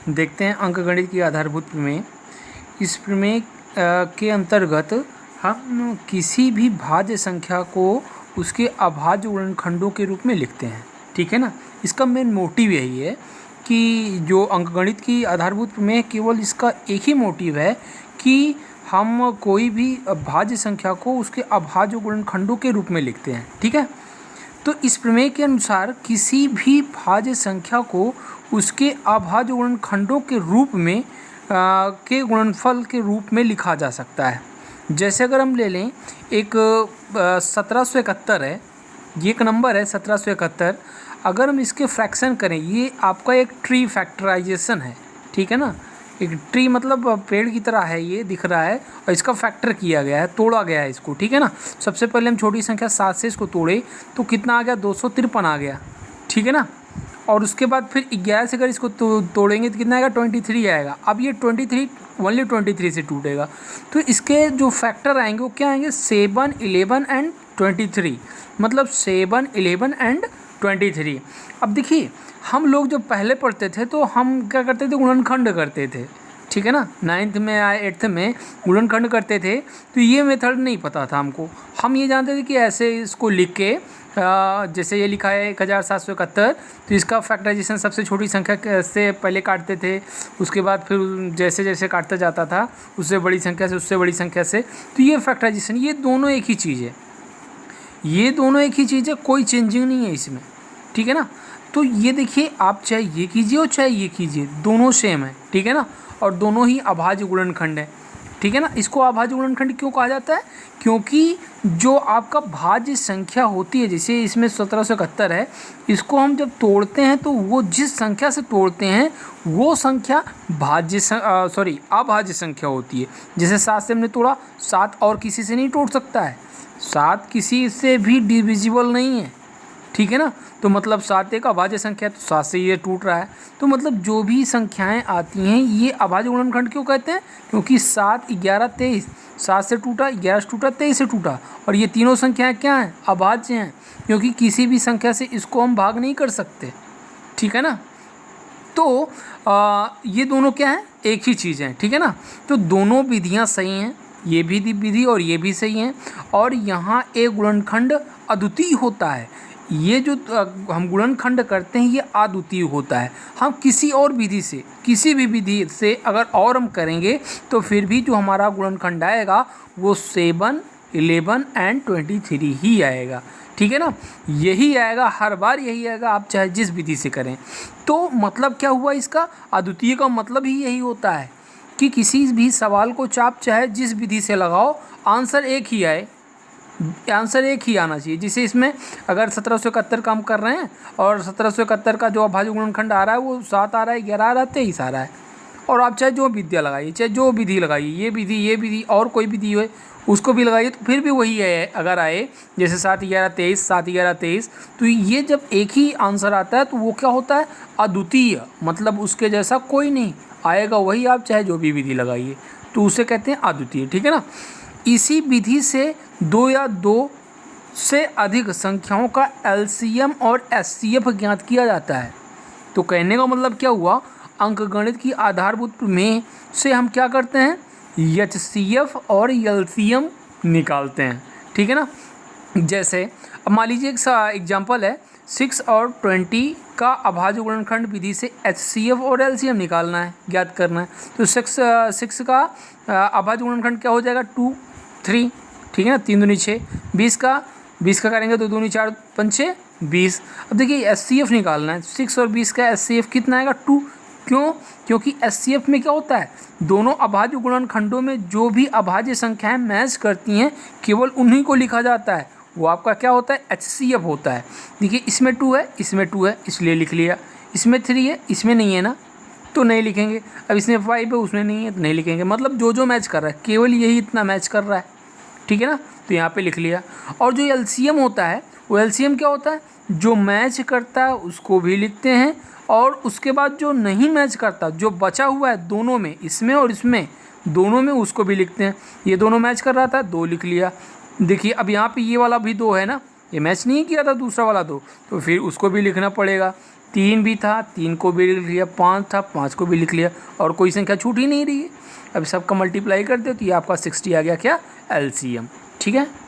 देखते हैं अंकगणित की आधारभूत प्रमेय। इस प्रमेय के अंतर्गत हम किसी भी भाज्य संख्या को उसके अभाज्य गुणनखंडों के रूप में लिखते हैं, ठीक है ना। इसका मेन मोटिव यही है कि जो अंकगणित की आधारभूत प्रमेय केवल इसका एक ही मोटिव है कि हम कोई भी भाज्य संख्या को उसके अभाज्य गुणनखंडों के रूप में लिखते हैं, ठीक है। तो इस प्रमेय के अनुसार किसी भी भाज्य संख्या को उसके अभाज्य गुणनखंडों के रूप में के गुणनफल के रूप में लिखा जा सकता है। जैसे अगर हम ले लें एक 1771 है, ये एक नंबर है 1771। अगर हम इसके फ्रैक्शन करें, ये आपका एक ट्री फैक्टराइजेशन है, ठीक है ना। एक ट्री मतलब पेड़ की तरह है, ये दिख रहा है और इसका फैक्टर किया गया है, तोड़ा गया है इसको, ठीक है ना। सबसे पहले हम छोटी संख्या 7 से इसको तोड़े तो कितना आ गया, 253 आ गया, ठीक है ना। और उसके बाद फिर 11 से अगर इसको तोड़ेंगे तो कितना आएगा, 23 आएगा। अब ये 23 ओनली 23 से टूटेगा, तो इसके जो फैक्टर आएंगे वो क्या आएंगे, 7, 11 एंड 23, मतलब 7, 11 एंड 23। अब देखिए हम लोग जब पहले पढ़ते थे तो हम क्या करते थे, गुणनखंड करते थे, ठीक है ना। 9th में या 8th में गुणनखंड करते थे, तो ये मेथड नहीं पता था हमको। हम ये जानते थे कि ऐसे इसको लिख के जैसे ये लिखा है 1771, तो इसका फैक्टराइजेशन सबसे छोटी संख्या से पहले काटते थे, उसके बाद फिर जैसे जैसे काटता जाता था उससे बड़ी संख्या से, उससे बड़ी संख्या से, तो ये फैक्टराइजेशन, ये दोनों एक ही चीज़ है, ये दोनों एक ही चीज़ है, कोई चेंजिंग नहीं है इसमें, ठीक है ना। तो ये देखिए आप चाहे ये कीजिए और चाहे ये कीजिए, दोनों सेम है, ठीक है ना। और दोनों ही अभाज्य गुणनखंड है, ठीक है ना। इसको अभाज्य गुणनखंड क्यों कहा जाता है, क्योंकि जो आपका भाज्य संख्या होती है, जैसे इसमें 1771 है, इसको हम जब तोड़ते हैं तो वो जिस संख्या से तोड़ते हैं वो संख्या अभाज्य संख्या होती है। जैसे 7 से हमने तोड़ा, 7 और किसी से नहीं तोड़ सकता है, 7 किसी से भी डिविजिबल नहीं है, ठीक है ना। तो मतलब 7 एक अभाज्य संख्या है, तो 7 से ये टूट रहा है। तो मतलब जो भी संख्याएं आती हैं ये अभाज्य गुणनखंड क्यों कहते हैं, क्योंकि 7, 11, 23, 7 से टूटा, 11 से टूटा, 23 से टूटा, और ये तीनों संख्याएं क्या हैं, अभाज्य हैं, क्योंकि किसी भी संख्या से इसको हम भाग नहीं कर सकते, ठीक है ना। तो ये दोनों क्या हैं, एक ही चीज़ है, ठीक है ना। तो दोनों विधियाँ सही हैं, ये भी विधि और ये भी सही हैं। और यहाँ एक गुणनखंड अद्वितीय होता है, ये जो हम गुणनखंड करते हैं ये अद्वितीय होता है। हम किसी और विधि से, किसी भी विधि से अगर और हम करेंगे तो फिर भी जो हमारा गुणनखंड आएगा वो 7, 11 एंड 23 ही आएगा, ठीक है ना। यही आएगा, हर बार यही आएगा, आप चाहे जिस विधि से करें। तो मतलब क्या हुआ इसका, अद्वितीय का मतलब ही यही होता है कि किसी भी सवाल को आप चाहे जिस विधि से लगाओ, आंसर एक ही आए, आंसर एक ही आना चाहिए। जैसे इसमें अगर 1771 काम कर रहे हैं और 1771 का जो अभाज्य गुणनखंड आ रहा है वो 7 आ रहा है, 11 आ रहा है, 23 आ रहा है, और आप चाहे जो विद्या लगाइए, चाहे जो विधि लगाइए, ये विधि और कोई विधि हो उसको भी लगाइए, तो फिर भी वही है। अगर आए जैसे 7, 11, 23, 7, 11, 23, तो ये जब एक ही आंसर आता है तो वो क्या होता है, अद्वितीय, मतलब उसके जैसा कोई नहीं आएगा, वही आप चाहे जो भी विधि लगाइए, तो उसे कहते हैं अद्वितीय, ठीक है ना। इसी विधि से 2 या 2 से अधिक संख्याओं का एलसीएम और एचसीएफ ज्ञात किया जाता है। तो कहने का मतलब क्या हुआ, अंकगणित की आधारभूत प्रमेय से हम क्या करते हैं, एचसीएफ और एलसीएम निकालते हैं, ठीक है ना। जैसे अब मान लीजिए एक एग्जाम्पल है, 6 और 20 का अभाज्य गुणनखंड विधि से एचसीएफ और एलसीएम निकालना है, ज्ञात करना है। तो 6 का अभाज्य गुणनखंड क्या हो जाएगा, 2, 3, ठीक है ना, 3 दूनी 6, 20 का करेंगे तो 2 दूनी 4, 5 6, 20। अब देखिए एचसीएफ निकालना है, 6 और 20 का एचसीएफ कितना आएगा, 2। क्यों, क्योंकि एचसीएफ में क्या होता है, दोनों अभाज्य गुणनखंडों में जो भी अभाज्य संख्याएं मैच करती हैं केवल उन्हीं को लिखा जाता है, वो आपका क्या होता है, एचसीएफ होता है। देखिए इसमें 2 है, इसमें 2 है, इसलिए लिख लिया, इसमें 3 है, इसमें नहीं है ना, तो नहीं लिखेंगे। अब इसमें 5 है, उसमें नहीं है, तो नहीं लिखेंगे। मतलब जो जो मैच कर रहा है केवल यही इतना मैच कर रहा है, ठीक है ना, तो यहाँ पे लिख लिया। और जो एलसीएम होता है, वो एलसीएम क्या होता है, जो मैच करता है उसको भी लिखते हैं, और उसके बाद जो नहीं मैच करता, जो बचा हुआ है दोनों में, इसमें और इसमें, दोनों में, उसको भी लिखते हैं। ये दोनों मैच कर रहा था, 2 लिख लिया। देखिए अब यहाँ पे ये वाला भी 2 है ना, ये मैच नहीं किया था दूसरा वाला 2, तो फिर उसको भी लिखना पड़ेगा। 3 भी था, 3 को भी लिख लिया, 5 था, 5 को भी लिख लिया, और कोई संख्या छूट ही नहीं रही है। अब सबका मल्टीप्लाई कर दो तो ये आपका 60 आ गया क्या, LCM। ठीक है।